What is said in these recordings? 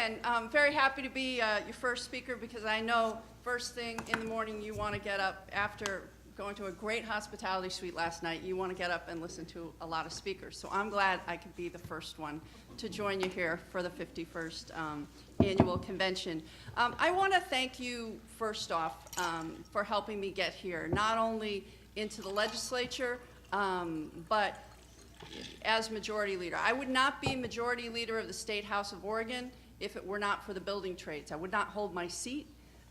again, I'm very happy to be your first speaker because I know first thing in the morning you want to get up after going to a great hospitality suite last night. You want to get up and listen to a lot of speakers. So I'm glad I could be the first one to join you here for the 51st annual convention. I want to thank you first off for helping me get here, not only into the legislature, but as majority leader. I would not be majority leader of the State House of Oregon if it were not for the building trades. I would not hold my seat.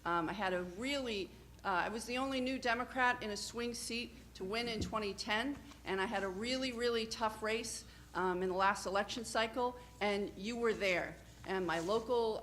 I had a really, I was the only new Democrat in a swing seat to win in 2010, and I had a really, really tough race in the last election cycle, and you were there. And my local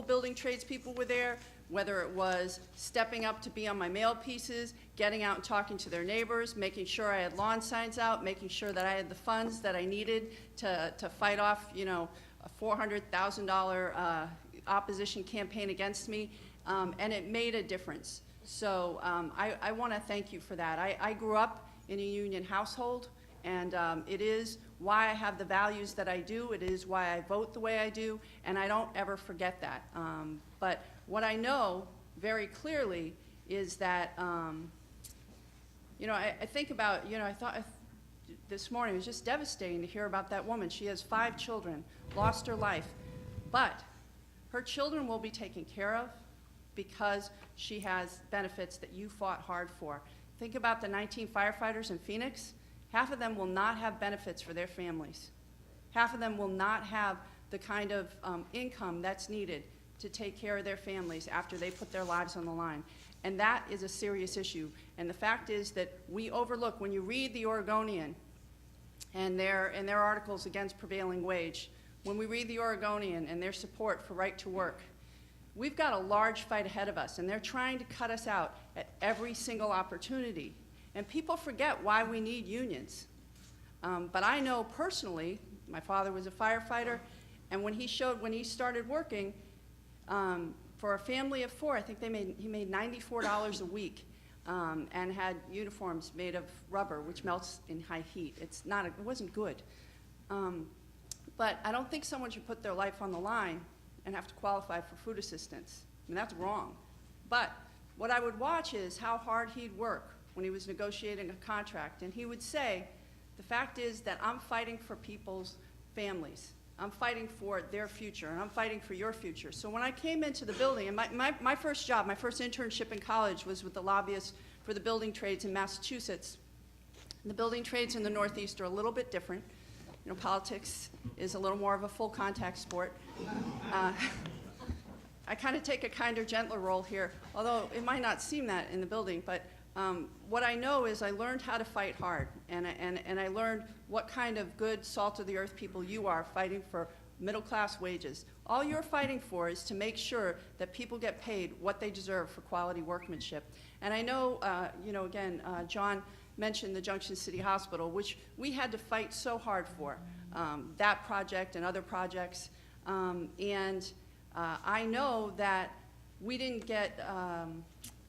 building trades people were there, whether it was stepping up to be on my mail pieces, getting out and talking to their neighbors, making sure I had lawn signs out, making sure that I had the funds that I needed to fight off, you know, a $400,000 opposition campaign against me, and it made a difference. So I want to thank you for that. I grew up in a union household, and it is why I have the values that I do. It is why I vote the way I do, and I don't ever forget that. But what I know very clearly is that, you know, I think about, you know, I thought this morning it was just devastating to hear about that woman. She has 5 children, lost her life, but her children will be taken care of because she has benefits that you fought hard for. Think about the 19 firefighters in Phoenix. Half of them will not have benefits for their families. Half of them will not have the kind of income that's needed to take care of their families after they put their lives on the line. And that is a serious issue. And the fact is that we overlook, when you read the Oregonian and their articles against prevailing wage, when we read the Oregonian and their support for right to work, we've got a large fight ahead of us, and they're trying to cut us out at every single opportunity. And people forget why we need unions. But I know personally, my father was a firefighter, and when he started working, for a family of 4, I think he made $94 a week, and had uniforms made of rubber, which melts in high heat. It wasn't good. But I don't think someone should put their life on the line and have to qualify for food assistance. I mean, that's wrong. But what I would watch is how hard he'd work when he was negotiating a contract. And he would say, the fact is that I'm fighting for people's families. I'm fighting for their future, and I'm fighting for your future. So when I came into the building, and my first job, my first internship in college was with the lobbyists for the building trades in Massachusetts. And the building trades in the Northeast are a little bit different. You know, politics is a little more of a full contact sport. I kind of take a kinder, gentler role here, although it might not seem that in the building, but what I know is I learned how to fight hard, and I learned what kind of good salt of the earth people you are fighting for middle class wages. All you're fighting for is to make sure that people get paid what they deserve for quality workmanship. And I know, you know, again, John mentioned the Junction City Hospital, which we had to fight so hard for, that project and other projects. I know that we didn't get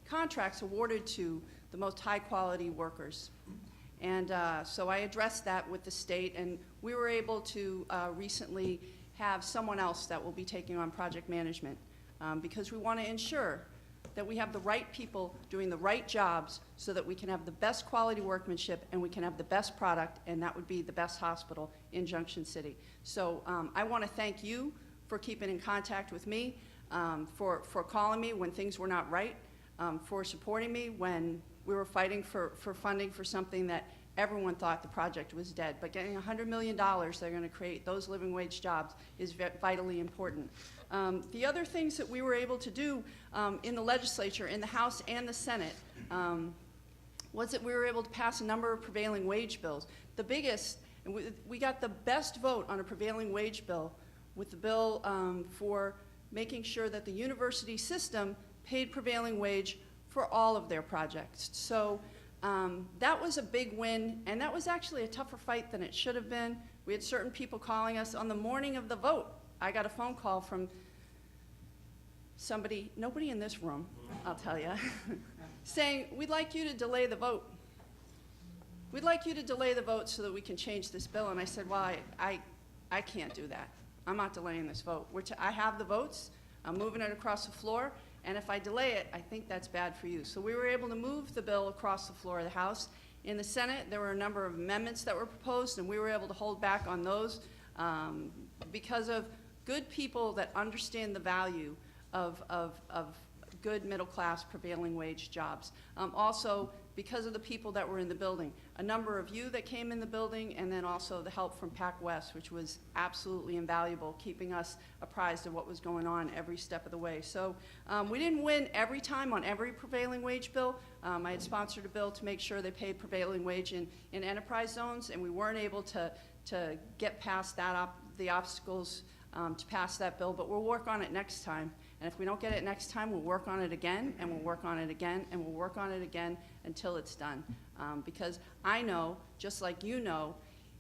contracts awarded to the most high quality workers. And so I addressed that with the state, and we were able to recently have someone else that will be taking on project management because we want to ensure that we have the right people doing the right jobs so that we can have the best quality workmanship and we can have the best product, and that would be the best hospital in Junction City. So I want to thank you for keeping in contact with me, for calling me when things were not right, for supporting me when we were fighting for funding for something that everyone thought the project was dead. But getting $100 million they're going to create those living wage jobs is vitally important. The other things that we were able to do in the legislature, in the House and the Senate, was that we were able to pass a number of prevailing wage bills. The biggest, and we got the best vote on a prevailing wage bill with the bill for making sure that the university system paid prevailing wage for all of their projects. So that was a big win, and that was actually a tougher fight than it should have been. We had certain people calling us on the morning of the vote. I got a phone call from somebody, nobody in this room, I'll tell you, saying, we'd like you to delay the vote. We'd like you to delay the vote so that we can change this bill. And I said, well, I can't do that. I'm not delaying this vote. I have the votes, I'm moving it across the floor, and if I delay it, I think that's bad for you. So we were able to move the bill across the floor of the House. In the Senate, there were a number of amendments that were proposed, and we were able to hold back on those because of good people that understand the value of good middle-class prevailing wage jobs. Also, because of the people that were in the building. A number of you that came in the building, and then also the help from PAC West, which was absolutely invaluable, keeping us apprised of what was going on every step of the way. So we didn't win every time on every prevailing wage bill. I had sponsored a bill to make sure they paid prevailing wage in enterprise zones, and we weren't able to get past that the obstacles to pass that bill, but we'll work on it next time. And if we don't get it next time, we'll work on it again, and we'll work on it again, and we'll work on it again until it's done. Because I know, just like you know,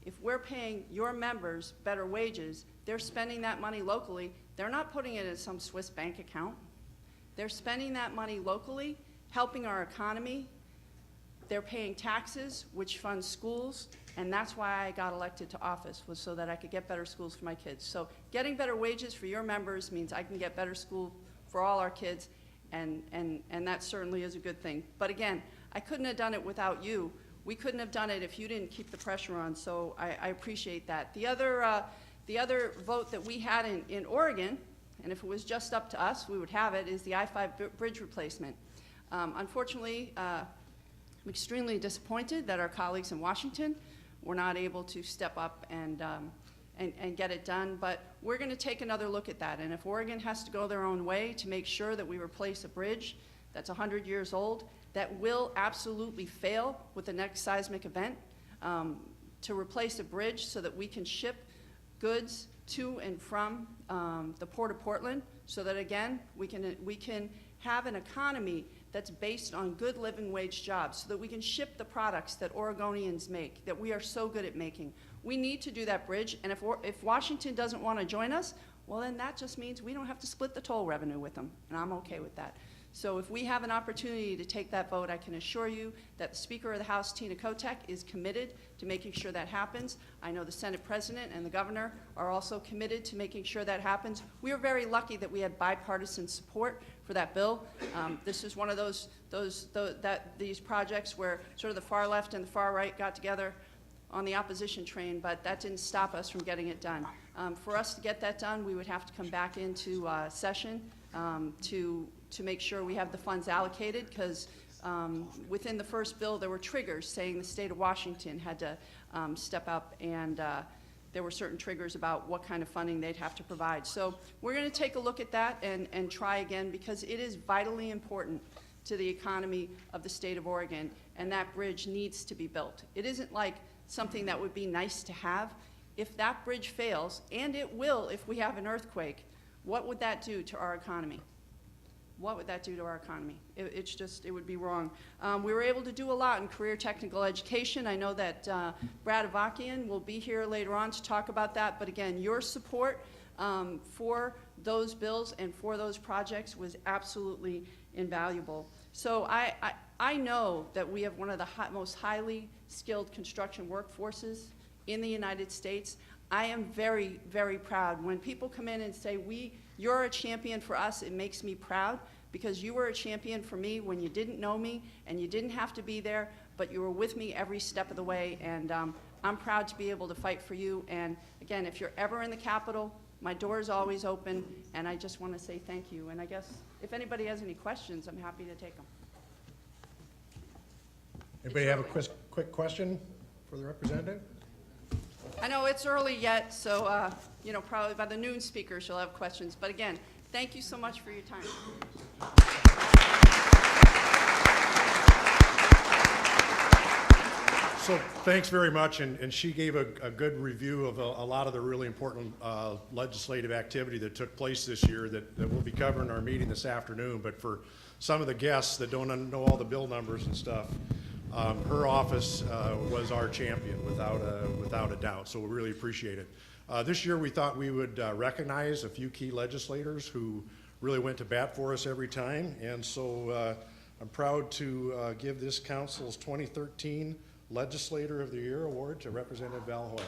if we're paying your members better wages, they're spending that money locally. They're not putting it in some Swiss bank account. They're spending that money locally, helping our economy. They're paying taxes, which funds schools, and that's why I got elected to office, was so that I could get better schools for my kids. So getting better wages for your members means I can get better school for all our kids, and that certainly is a good thing. But again, I couldn't have done it without you. We couldn't have done it if you didn't keep the pressure on, so I appreciate that. The other vote that we had in Oregon, and if it was just up to us, we would have it, is the I-5 bridge replacement. Unfortunately, I'm extremely disappointed that our colleagues in Washington were not able to step up and get it done, but we're going to take another look at that. And if Oregon has to go their own way to make sure that we replace a bridge that's 100 years old, that will absolutely fail with the next seismic event, to replace a bridge so that we can ship goods to and from the Port of Portland, so that again, we can have an economy that's based on good living wage jobs, so that we can ship the products that Oregonians make, that we are so good at making. We need to do that bridge, and if Washington doesn't want to join us, well then that just means we don't have to split the toll revenue with them, and I'm okay with that. So if we have an opportunity to take that vote, I can assure you that the Speaker of the House, Tina Kotek, is committed to making sure that happens. I know the Senate President and the Governor are also committed to making sure that happens. We are very lucky that we had bipartisan support for that bill. This is one of these projects where sort of the far left and the far right got together on the opposition train, but that didn't stop us from getting it done. For us to get that done, we would have to come back into session to make sure we have the funds allocated, because within the first bill there were triggers saying the state of Washington had to step up, and there were certain triggers about what kind of funding they'd have to provide. So we're going to take a look at that and try again, because it is vitally important to the economy of the state of Oregon, and that bridge needs to be built. It isn't like something that would be nice to have. If that bridge fails, and it will if we have an earthquake, what would that do to our economy? What would that do to our economy? It would be wrong. We were able to do a lot in career technical education. I know that Brad Avakian will be here later on to talk about that, but again, your support for those bills and for those projects was absolutely invaluable. So I know that we have one of the most highly skilled construction workforces in the United States. I am very, very proud. When people come in and say, you're a champion for us, it makes me proud, because you were a champion for me when you didn't know me and you didn't have to be there, but you were with me every step of the way, and I'm proud to be able to fight for you. And again, if you're ever in the Capitol, my door is always open, and I just want to say thank you. And I guess if anybody has any questions, I'm happy to take them. Anybody have a quick question for the representative? I know it's early yet, so probably by the noon speakers you'll have questions. But again, thank you so much for your time. So thanks very much, and she gave a good review of a lot of the really important legislative activity that took place this year that we'll be covering in our meeting this afternoon. But for some of the guests that don't know all the bill numbers and stuff, her office was our champion without a doubt, so we really appreciate it. This year we thought we would recognize a few key legislators who really went to bat for us every time, and so I'm proud to give this council's 2013 Legislator of the Year award to Representative Val Hoyle.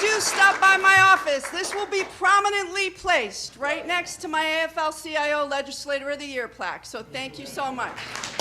do stop by my office, this will be prominently placed right next to my AFL-CIO Legislator of the Year plaque. So thank you so much.